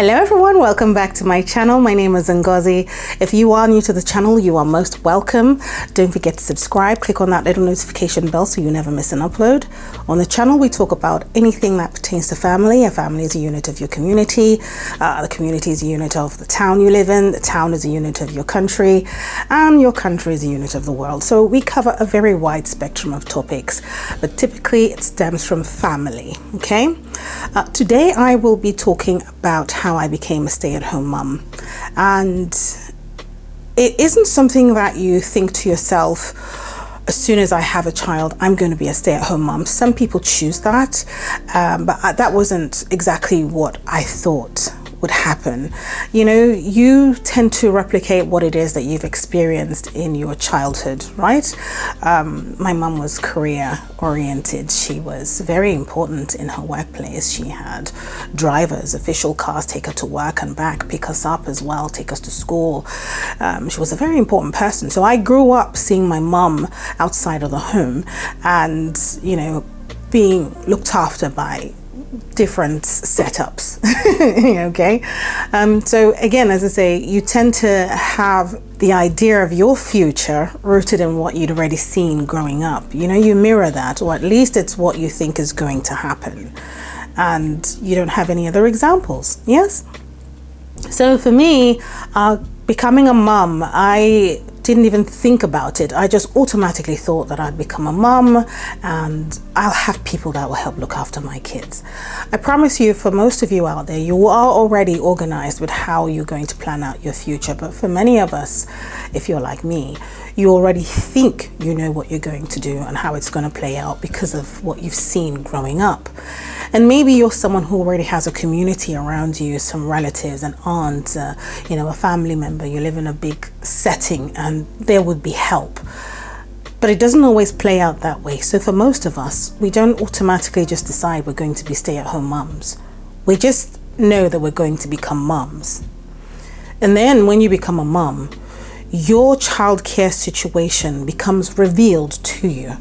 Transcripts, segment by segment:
Hello everyone, welcome back to my channel. My name is Ngozi. If you are new to the channel, you are most welcome. Don't forget to subscribe, click on that little notification bell so you never miss an upload. On the channel we talk about anything that pertains to family. A family is a unit of your community, the community is a unit of the town you live in, the town is a unit of your country, and your country is a unit of the world. So we cover a very wide spectrum of topics, but typically it stems from family, okay? Today I will be talking about how I became a stay-at-home mum, and it isn't something that you think to yourself, as soon as I have a child I'm going to be a stay-at-home mum. Some people choose that, but that wasn't exactly what I thought would happen. You know, you tend to replicate what it is that you've experienced in your childhood, right? My mum was career oriented. She was very important in her workplace. She had drivers, official cars, take her to work and back, pick us up as well, take us to school. She was a very important person. So I grew up seeing my mum outside of the home and, you know, being looked after by different setups. Okay, so again, as I say, you tend to have the idea of your future rooted in what you'd already seen growing up. You know, you mirror that, or at least it's what you think is going to happen, and you don't have any other examples. Yes, so for me, becoming a mum, I didn't even think about it. I just automatically thought that I'd become a mum and I'll have people that will help look after my kids. I promise you, for most of you out there, you are already organized with how you're going to plan out your future. But for many of us, if you're like me, you already think you know what you're going to do and how it's going to play out because of what you've seen growing up. And maybe you're someone who already has a community around you, some relatives, an aunt, you know, a family member. You live in a big setting and there would be help. But it doesn't always play out that way. So for most of us, we don't automatically just decide we're going to be stay-at-home mums. We just know that we're going to become mums. And then when you become a mum, your childcare situation becomes revealed to you.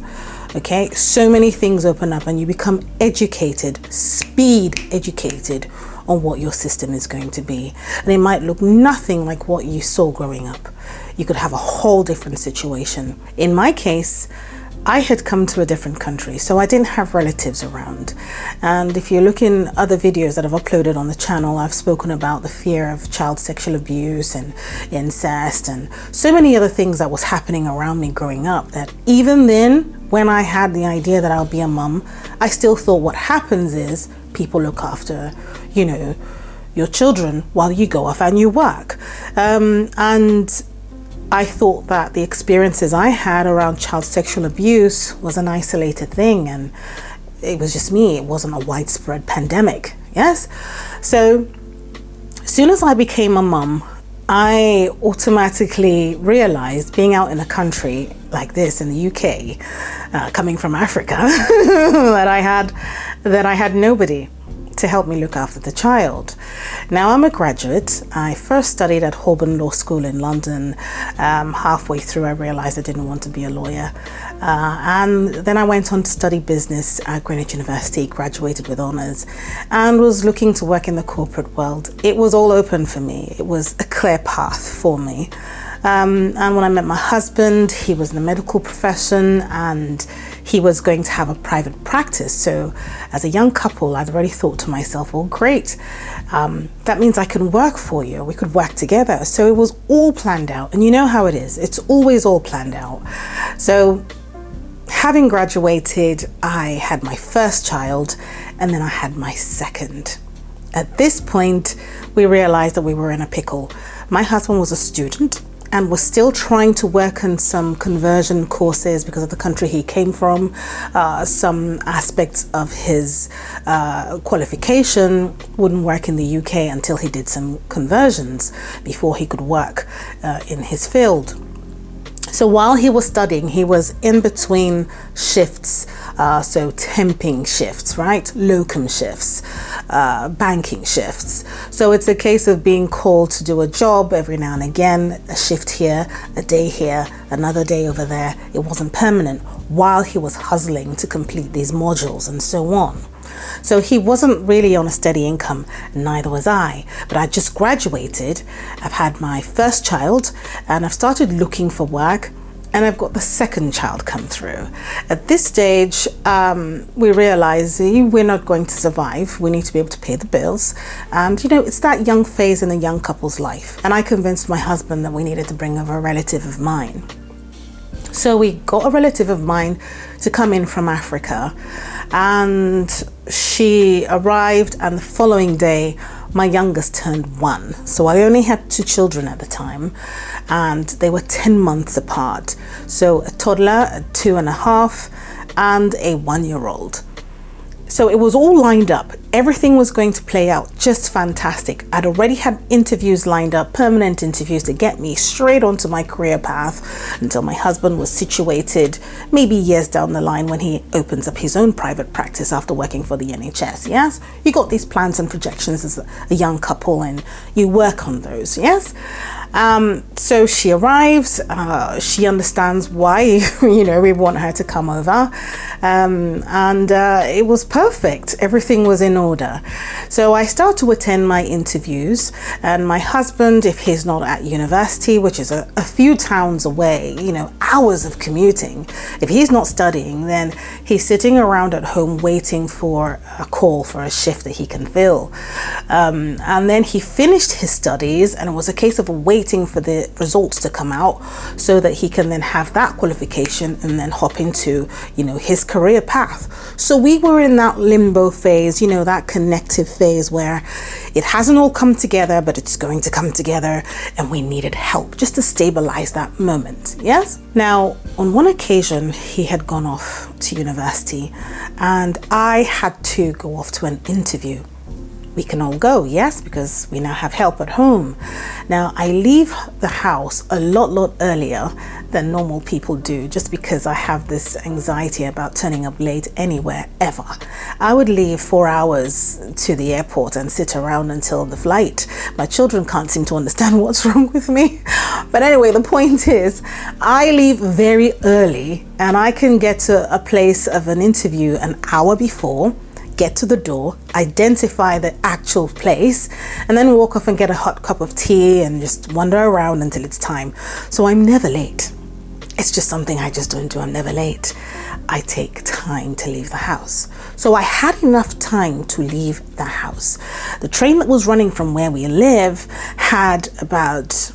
Okay, so many things open up and you become educated, speed educated on what your system is going to be. And it might look nothing like what you saw growing up. You could have a whole different situation. In my case, I had come to a different country, so I didn't have relatives around. And if you look in other videos that I've uploaded on the channel, I've spoken about the fear of child sexual abuse and incest and so many other things that was happening around me growing up, that even then, when I had the idea that I'll be a mum, I still thought what happens is people look after, you know, your children while you go off and you work. And I thought that the experiences I had around child sexual abuse was an isolated thing and it was just me. It wasn't a widespread pandemic. Yes. So as soon as I became a mum, I automatically realized, being out in a country like this in the UK, coming from Africa, that I had nobody to help me look after the child. Now I'm a graduate. I first studied at Holborn Law School in London. Halfway through I realized I didn't want to be a lawyer, and then I went on to study business at Greenwich University, graduated with honours, and was looking to work in the corporate world. It was all open for me. It was a clear path for me. And when I met my husband, he was in the medical profession and he was going to have a private practice. So as a young couple, I'd already thought to myself, well, great. That means I can work for you. We could work together. So it was all planned out. And you know how it is. It's always all planned out. So having graduated, I had my first child and then I had my second. At this point, we realized that we were in a pickle. My husband was a student and was still trying to work on some conversion courses because of the country he came from. Some aspects of his qualification wouldn't work in the UK until he did some conversions before he could work in his field. So while he was studying, he was in between shifts, so temping shifts, right? Locum shifts, banking shifts. So it's a case of being called to do a job every now and again, a shift here, a day here, another day over there. It wasn't permanent while he was hustling to complete these modules and so on. So he wasn't really on a steady income, neither was I. But I just graduated, I've had my first child, and I've started looking for work, and I've got the second child come through. At this stage, we realize we're not going to survive. We need to be able to pay the bills. And, it's that young phase in a young couple's life. And I convinced my husband that we needed to bring over a relative of mine. So we got a relative of mine to come in from Africa, and she arrived, and the following day my youngest turned 1. So I only had 2 children at the time, and they were 10 months apart. So a toddler, a 2.5, and a 1-year-old. So it was all lined up. Everything was going to play out just fantastic. I'd already had interviews lined up, permanent interviews to get me straight onto my career path until my husband was situated, maybe years down the line when he opens up his own private practice after working for the NHS. Yes, you got these plans and projections as a young couple, and you work on those. Yes. So she arrives, she understands why, we want her to come over. And it was perfect. Everything was in order. So I start to attend my interviews, and my husband, if he's not at university, which is a few towns away, hours of commuting, if he's not studying, then he's sitting around at home waiting for a call for a shift that he can fill. And then he finished his studies, and it was a case of waiting for the results to come out so that he can then have that qualification and then hop into, his career path. So we were in that limbo phase, that connective phase where it hasn't all come together, but it's going to come together, and we needed help just to stabilize that moment. Yes. Now, on one occasion, he had gone off to university, and I had to go off to an interview. We can all go, yes, because we now have help at home. Now, I leave the house a lot earlier than normal people do, just because I have this anxiety about turning up late anywhere, ever. I would leave 4 hours to the airport and sit around until the flight. My children can't seem to understand what's wrong with me. But anyway, the point is, I leave very early, and I can get to a place of an interview an hour before, get to the door, identify the actual place, and then walk off and get a hot cup of tea and just wander around until it's time. So I'm never late. It's just something I just don't do. I'm never late. I take time to leave the house. So I had enough time to leave the house. The train that was running from where we live had about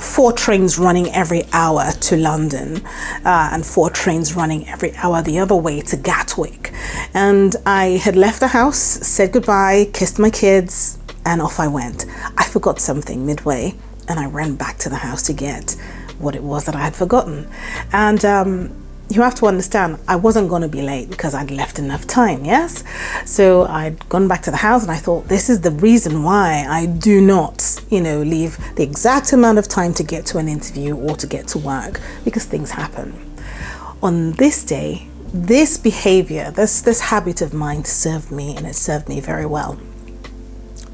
4 trains running every hour to London, and 4 trains running every hour the other way to Gatwick. And I had left the house, said goodbye, kissed my kids, and off I went. I forgot something midway, and I ran back to the house to get what it was that I had forgotten. And you have to understand, I wasn't going to be late because I'd left enough time, yes? So I'd gone back to the house, and I thought, this is the reason why I do not, leave the exact amount of time to get to an interview or to get to work, because things happen. On this day, this behavior, this habit of mine served me, and it served me very well.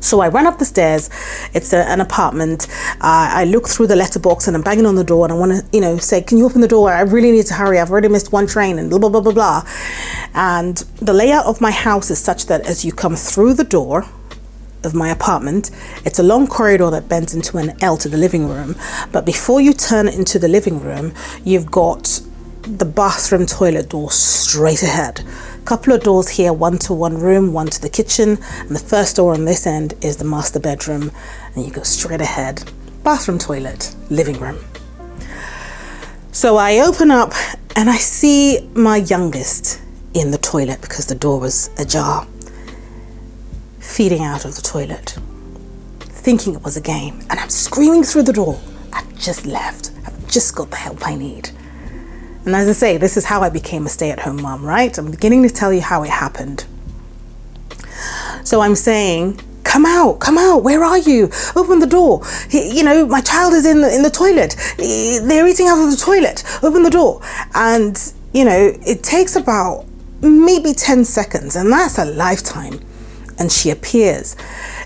So I run up the stairs. It's an apartment. I look through the letterbox, and I'm banging on the door, and I want to, say, can you open the door? I really need to hurry. I've already missed 1 train, and blah, blah, blah, blah, blah. And the layout of my house is such that as you come through the door of my apartment, it's a long corridor that bends into an L to the living room. But before you turn into the living room, you've got the bathroom toilet door straight ahead. Couple of doors here, one to one room, one to the kitchen, and the first door on this end is the master bedroom, and you go straight ahead. Bathroom, toilet, living room. So I open up, and I see my youngest in the toilet because the door was ajar, feeding out of the toilet, thinking it was a game, and I'm screaming through the door. I've just left. I've just got the help I need. And as I say, this is how I became a stay-at-home mom, right? I'm beginning to tell you how it happened. So I'm saying, come out, where are you? Open the door. My child is in the toilet. They're eating out of the toilet. Open the door. And, it takes about maybe 10 seconds, and that's a lifetime. And she appears.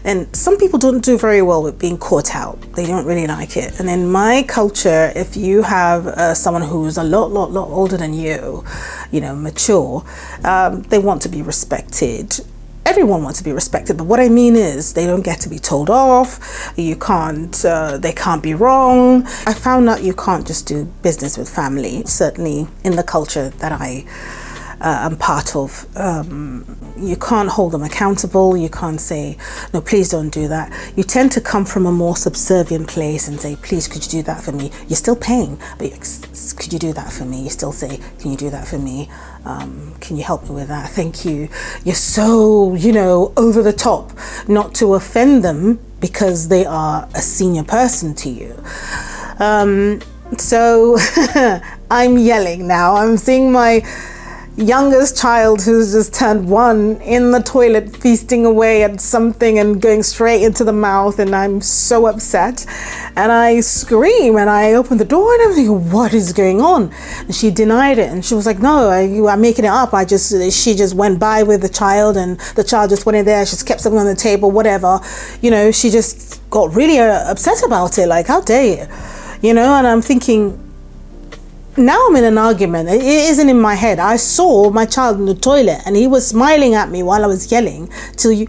And some people don't do very well with being caught out. They don't really like it. And in my culture, if you have someone who's a lot older than you, mature, they want to be respected. Everyone wants to be respected, but what I mean is they don't get to be told off. They can't be wrong. I found out you can't just do business with family, certainly in the culture that I am part of. You can't hold them accountable. You can't say, no, please don't do that. You tend to come from a more subservient place and say, please, could you do that for me? You're still paying, but could you do that for me? You still say, can you do that for me? Can you help me with that? Thank you. You're so, over the top, not to offend them because they are a senior person to you. So I'm yelling now. I'm seeing my youngest child, who's just turned 1, in the toilet feasting away at something and going straight into the mouth, and I'm so upset and I scream and I open the door and I'm thinking, what is going on? And she denied it and she was like, no, I'm making it up. She just went by with the child and the child just went in there, she just kept something on the table, whatever. She just got really upset about it, like, how dare you? And I'm thinking, now I'm in an argument. It isn't in my head. I saw my child in the toilet and he was smiling at me while I was yelling till you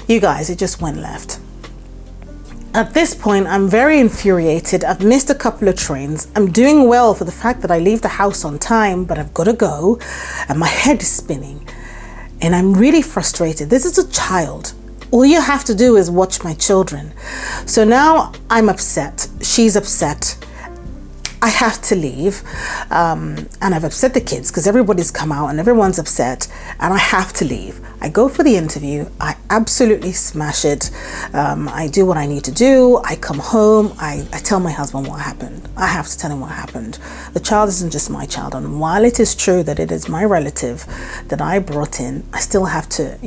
guys, it just went left. At this point, I'm very infuriated. I've missed a couple of trains. I'm doing well for the fact that I leave the house on time, but I've got to go and my head is spinning and I'm really frustrated. This is a child. All you have to do is watch my children. So now I'm upset. She's upset. I have to leave, and I've upset the kids because everybody's come out and everyone's upset, and I have to leave. I go for the interview. I absolutely smash it. I do what I need to do. I come home. I tell my husband what happened. I have to tell him what happened. The child isn't just my child, and while it is true that it is my relative that I brought in, I still have to,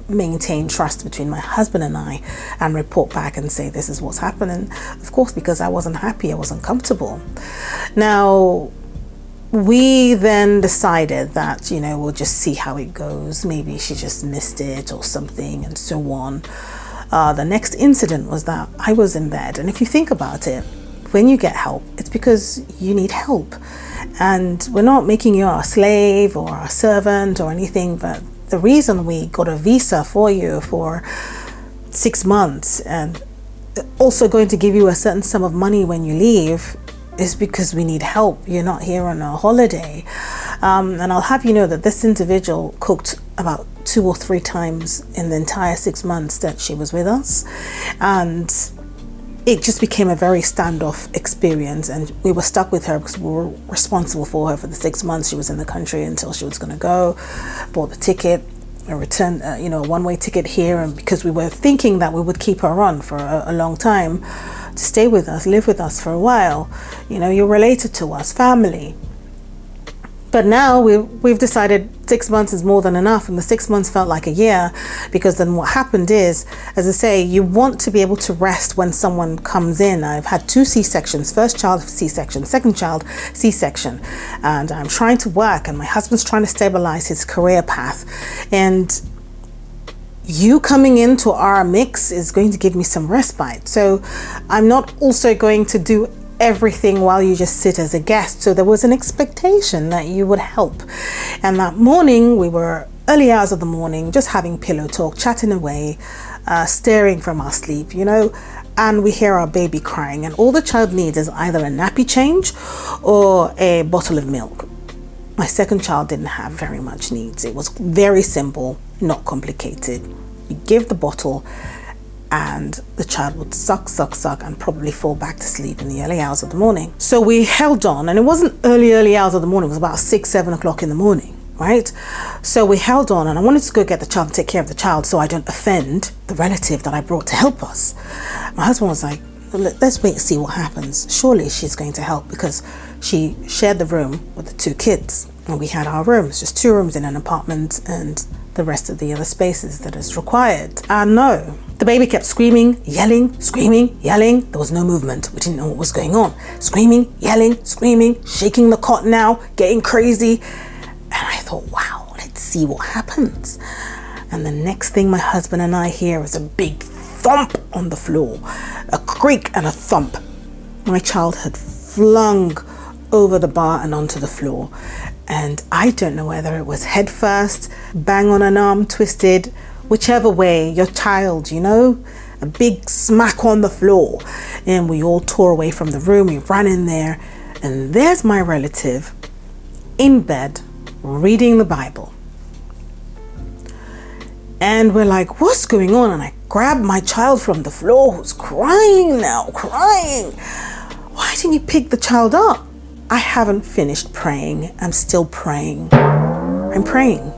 maintain trust between my husband and I, and report back and say this is what's happening. Of course, because I wasn't happy, I wasn't comfortable. Now, we then decided that, we'll just see how it goes. Maybe she just missed it or something, and so on. The next incident was that I was in bed. And if you think about it, when you get help, it's because you need help. And we're not making you our slave or our servant or anything, but the reason we got a visa for you for 6 months and also going to give you a certain sum of money when you leave is because we need help. You're not here on a holiday. And I'll have you know that this individual cooked about 2 or 3 times in the entire 6 months that she was with us. And it just became a very standoff experience, and we were stuck with her because we were responsible for her for the 6 months she was in the country until she was going to go. Bought the ticket, a return, a one-way ticket here, and because we were thinking that we would keep her on for a long time, to stay with us, live with us for a while. You're related to us, family. But now we've decided 6 months is more than enough, and the 6 months felt like a year, because then what happened is, as I say, you want to be able to rest when someone comes in. I've had 2 C-sections, first child C-section, second child C-section, and I'm trying to work, and my husband's trying to stabilize his career path, and you coming into our mix is going to give me some respite. So I'm not also going to do everything while you just sit as a guest. So there was an expectation that you would help. And that morning, we were early hours of the morning, just having pillow talk, chatting away, staring from our sleep, and we hear our baby crying, and all the child needs is either a nappy change or a bottle of milk. My second child didn't have very much needs. It was very simple, not complicated. You give the bottle and the child would suck and probably fall back to sleep in the early hours of the morning. So we held on, and it wasn't early hours of the morning, it was about 6-7 o'clock in the morning, right? So we held on, and I wanted to go get the child and take care of the child so I don't offend the relative that I brought to help us. My husband was like, let's wait and see what happens. Surely she's going to help, because she shared the room with the 2 kids, and we had our rooms, just 2 rooms in an apartment, and the rest of the other spaces that is required. And no, the baby kept screaming, yelling. There was no movement. We didn't know what was going on. Screaming, yelling, shaking the cot now, getting crazy. And I thought, wow, let's see what happens. And the next thing my husband and I hear is a big thump on the floor, a creak and a thump. My child had flung over the bar and onto the floor. And I don't know whether it was head first, bang on an arm, twisted, whichever way, your child, a big smack on the floor. And we all tore away from the room. We ran in there, and there's my relative in bed reading the Bible. And we're like, what's going on? And I grabbed my child from the floor, who's crying now, crying. Why didn't you pick the child up? I haven't finished praying. I'm still praying. I'm praying.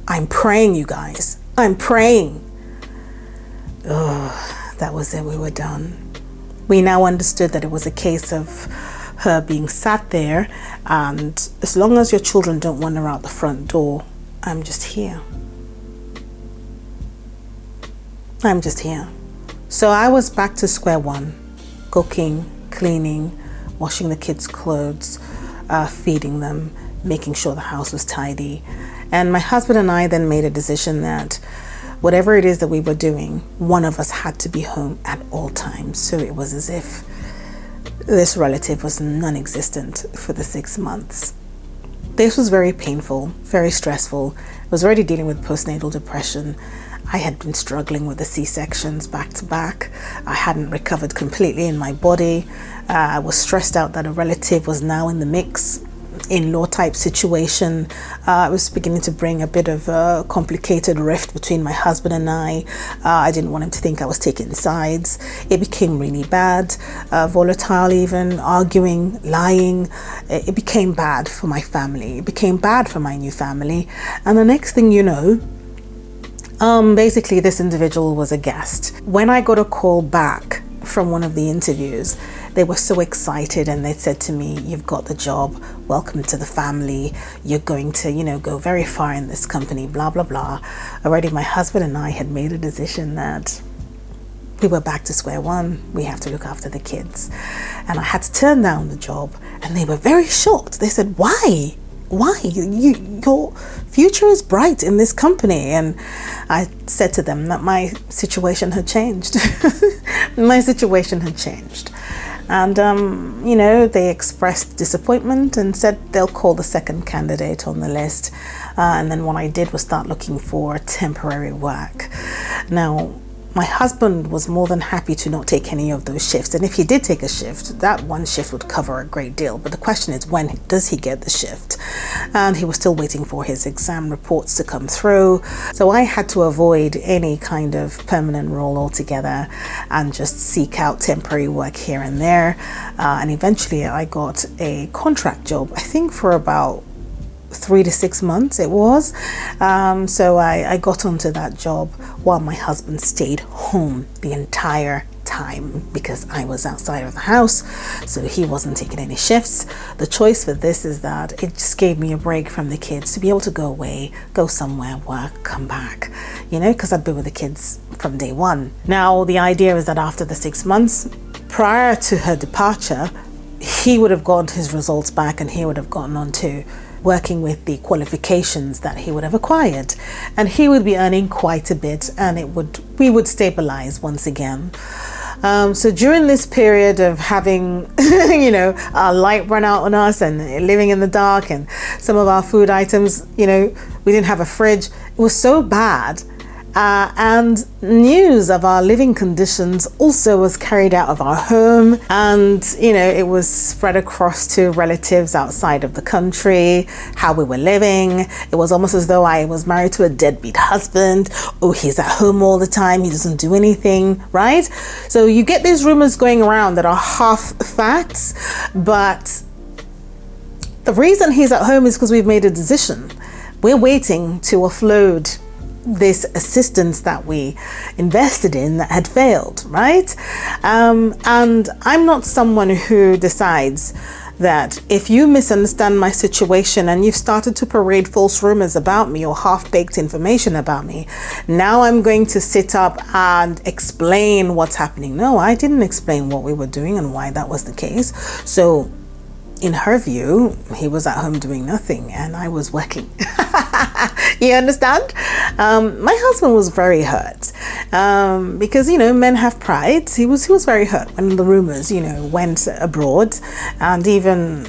I'm praying, you guys. I'm praying. Oh, that was it. We were done. We now understood that it was a case of her being sat there, and as long as your children don't wander out the front door, I'm just here. I'm just here. So I was back to square one, cooking, cleaning, washing the kids' clothes, feeding them, making sure the house was tidy. And my husband and I then made a decision that whatever it is that we were doing, one of us had to be home at all times. So it was as if this relative was non-existent for the 6 months. This was very painful, very stressful. I was already dealing with postnatal depression. I had been struggling with the C-sections back to back. I hadn't recovered completely in my body. I was stressed out that a relative was now in the mix, in-law type situation. It was beginning to bring a bit of a complicated rift between my husband and I. I didn't want him to think I was taking sides. It became really bad, volatile even, arguing, lying. It became bad for my family. It became bad for my new family. And the next thing you know, basically this individual was a guest. When I got a call back from one of the interviews, they were so excited and they said to me, you've got the job, welcome to the family, you're going to, go very far in this company, blah, blah, blah. Already my husband and I had made a decision that we were back to square one. We have to look after the kids. And I had to turn down the job, and they were very shocked. They said, why? Your future is bright in this company. And I said to them that my situation had changed. My situation had changed. And, they expressed disappointment and said they'll call the second candidate on the list. And then what I did was start looking for temporary work. Now, my husband was more than happy to not take any of those shifts. And if he did take a shift, that one shift would cover a great deal. But the question is, when does he get the shift? And he was still waiting for his exam reports to come through. So I had to avoid any kind of permanent role altogether and just seek out temporary work here and there. And eventually I got a contract job, I think for about 3 to 6 months it was. So I got onto that job while my husband stayed home the entire time because I was outside of the house, so he wasn't taking any shifts. The choice for this is that it just gave me a break from the kids to be able to go away, go somewhere, work, come back, because I've been with the kids from day one. Now the idea is that after the 6 months prior to her departure, he would have gotten his results back and he would have gotten on to working with the qualifications that he would have acquired, and he would be earning quite a bit, and we would stabilize once again. So during this period of having our light run out on us and living in the dark, and some of our food items, we didn't have a fridge, it was so bad. And news of our living conditions also was carried out of our home, and it was spread across to relatives outside of the country, how we were living. It was almost as though I was married to a deadbeat husband. Oh, he's at home all the time, he doesn't do anything, right? So you get these rumors going around that are half facts, but the reason he's at home is because we've made a decision. We're waiting to offload this assistance that we invested in that had failed, right? And I'm not someone who decides that if you misunderstand my situation and you've started to parade false rumors about me or half-baked information about me, now I'm going to sit up and explain what's happening. No, I didn't explain what we were doing and why that was the case. So in her view, he was at home doing nothing and I was working. You understand? My husband was very hurt because, men have pride. He was very hurt when the rumors, went abroad, and even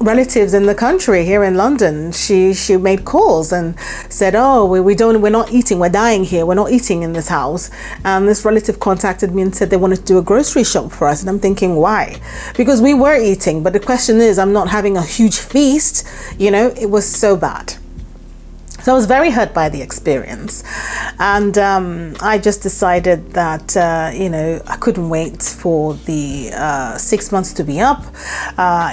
relatives in the country here in London, she made calls and said, oh, we're not eating, we're dying here, we're not eating in this house. And this relative contacted me and said they wanted to do a grocery shop for us. And I'm thinking, why? Because we were eating, but the question is, I'm not having a huge feast. It was so bad. So I was very hurt by the experience, and I just decided that I couldn't wait for the 6 months to be up.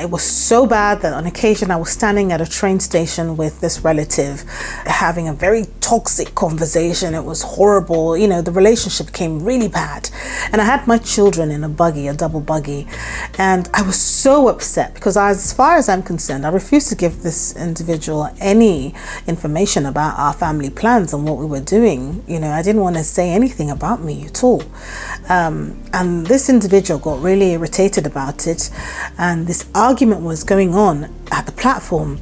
It was so bad that on occasion I was standing at a train station with this relative having a very toxic conversation. It was horrible. The relationship became really bad, and I had my children in a double buggy, and I was so upset because, as far as I'm concerned, I refused to give this individual any information about our family plans and what we were doing. I didn't want to say anything about me at all. And this individual got really irritated about it, and this argument was going on at the platform.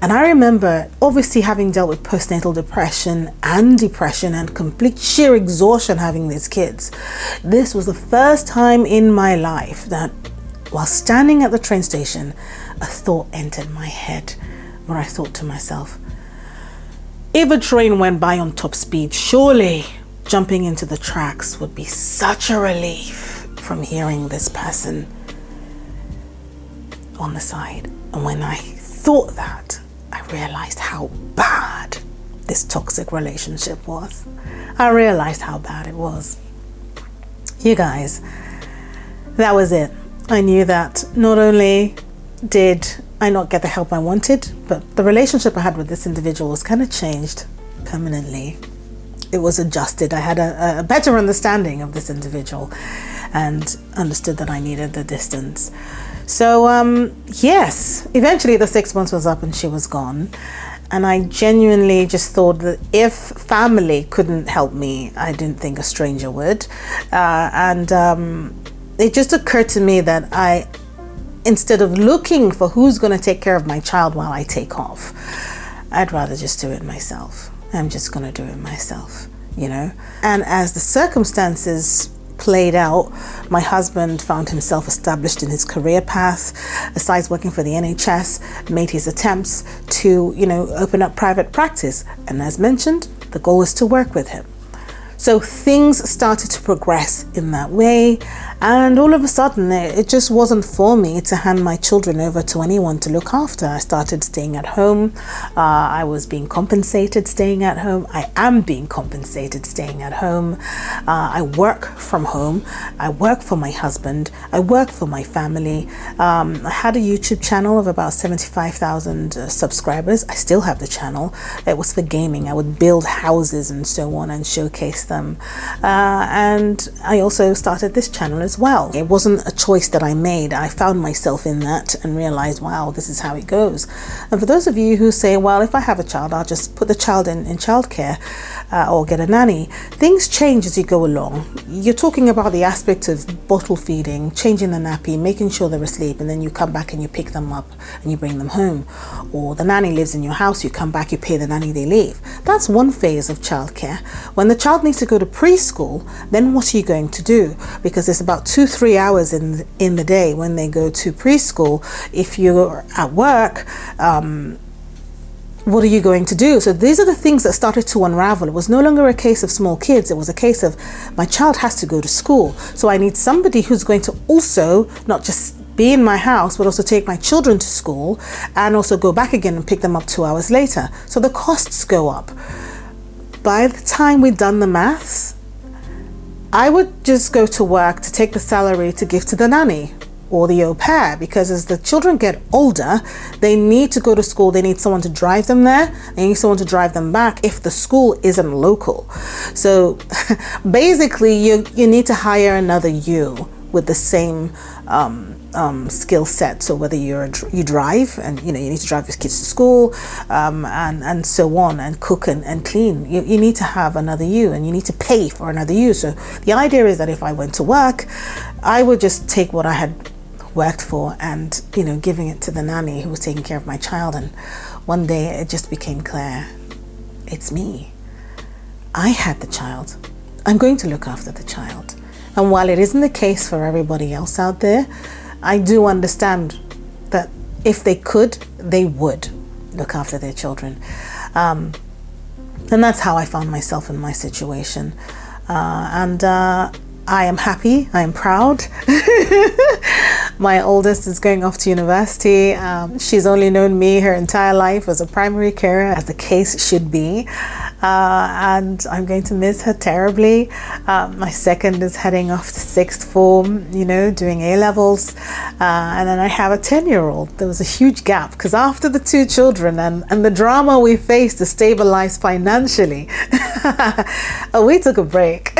And I remember, obviously, having dealt with postnatal depression and complete sheer exhaustion having these kids. This was the first time in my life that, while standing at the train station, a thought entered my head where I thought to myself, if a train went by on top speed, surely jumping into the tracks would be such a relief from hearing this person on the side. And when I thought that, I realized how bad this toxic relationship was. I realized how bad it was. You guys, that was it. I knew that not only did I not get the help I wanted, but the relationship I had with this individual was kind of changed permanently. It was adjusted. I had a better understanding of this individual and understood that I needed the distance. So yes, eventually the 6 months was up and she was gone. And I genuinely just thought that if family couldn't help me, I didn't think a stranger would. It just occurred to me that instead of looking for who's going to take care of my child while I take off, I'd rather just do it myself. I'm just going to do it myself, And as the circumstances played out, my husband found himself established in his career path, besides working for the NHS, made his attempts to, open up private practice. And as mentioned, the goal is to work with him. So things started to progress in that way, and all of a sudden it just wasn't for me to hand my children over to anyone to look after. I started staying at home. I was being compensated staying at home. I am being compensated staying at home. I work from home. I work for my husband. I work for my family. I had a YouTube channel of about 75,000 subscribers. I still have the channel. It was for gaming. I would build houses and so on and showcase them. And I also started this channel as well. It wasn't a choice that I made. I found myself in that and realized, wow, this is how it goes. And for those of you who say, well, if I have a child, I'll just put the child in childcare or get a nanny. Things change as you go along. You're talking about the aspect of bottle feeding, changing the nappy, making sure they're asleep, and then you come back and you pick them up and you bring them home. Or the nanny lives in your house, you come back, you pay the nanny, they leave. That's one phase of childcare. When the child needs to go to preschool, then what are you going to do? Because it's about 2-3 hours in the day when they go to preschool. If you're at work, what are you going to do? So these are the things that started to unravel. It was no longer a case of small kids. It was a case of my child has to go to school. So I need somebody who's going to also not just be in my house, but also take my children to school and also go back again and pick them up 2 hours later. So the costs go up. By the time we'd done the maths, I would just go to work to take the salary to give to the nanny or the au pair, because as the children get older, they need to go to school. They need someone to drive them there. They need someone to drive them back if the school isn't local. So basically, you need to hire another you with the same skill set. So whether you drive and you need to drive your kids to school and so on, and cook and clean, you need to have another you, and you need to pay for another you. So the idea is that if I went to work, I would just take what I had worked for and giving it to the nanny who was taking care of my child. And one day it just became clear. It's me. I had the child. I'm going to look after the child. And while it isn't the case for everybody else out there, I do understand that if they could, they would look after their children. And that's how I found myself in my situation. I am happy. I am proud. My oldest is going off to university. She's only known me her entire life as a primary carer, as the case should be. And I'm going to miss her terribly. My second is heading off to sixth form, doing A-levels. And then I have a 10-year-old. There was a huge gap because after the two children and the drama we faced to stabilize financially, we took a break.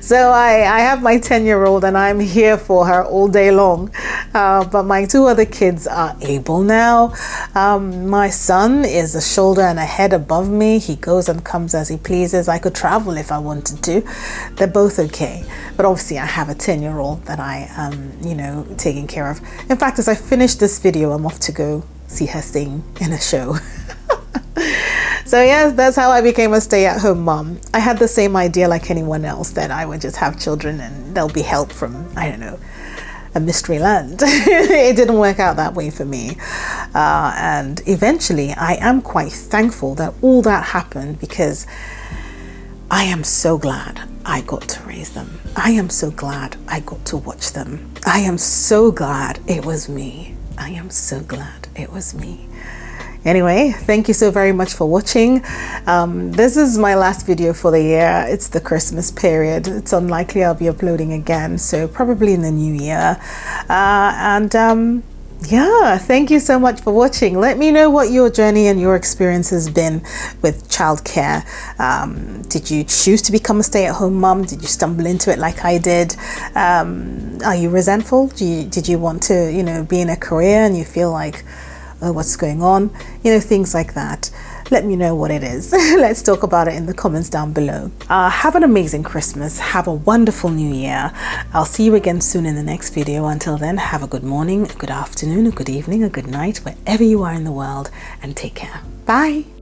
So I have my 10-year-old and I'm here for her all day long. But my two other kids are able now. My son is a shoulder and a head above me. He goes and comes as he pleases. I could travel if I wanted to. They're both okay. But obviously I have a 10-year-old that I am, taking care of. In fact, as I finish this video, I'm off to go see her sing in a show. So yes, that's how I became a stay-at-home mom. I had the same idea like anyone else, that I would just have children and there'll be help from, I don't know, a mystery land. It didn't work out that way for me. And eventually I am quite thankful that all that happened, because I am so glad I got to raise them. I am so glad I got to watch them. I am so glad it was me. I am so glad it was me. Anyway, thank you so very much for watching. This is my last video for the year. It's the Christmas period. It's unlikely I'll be uploading again, so probably in the new year. Yeah, thank you so much for watching. Let me know what your journey and your experience has been with childcare. Did you choose to become a stay-at-home mom? Did you stumble into it like I did? Are you resentful? Did you want to, be in a career and you feel like, oh, what's going on? Things like that. Let me know what it is. Let's talk about it in the comments down below. Have an amazing Christmas. Have a wonderful new year. I'll see you again soon in the next video. Until then, have a good morning, a good afternoon, a good evening, a good night, wherever you are in the world, and take care. Bye.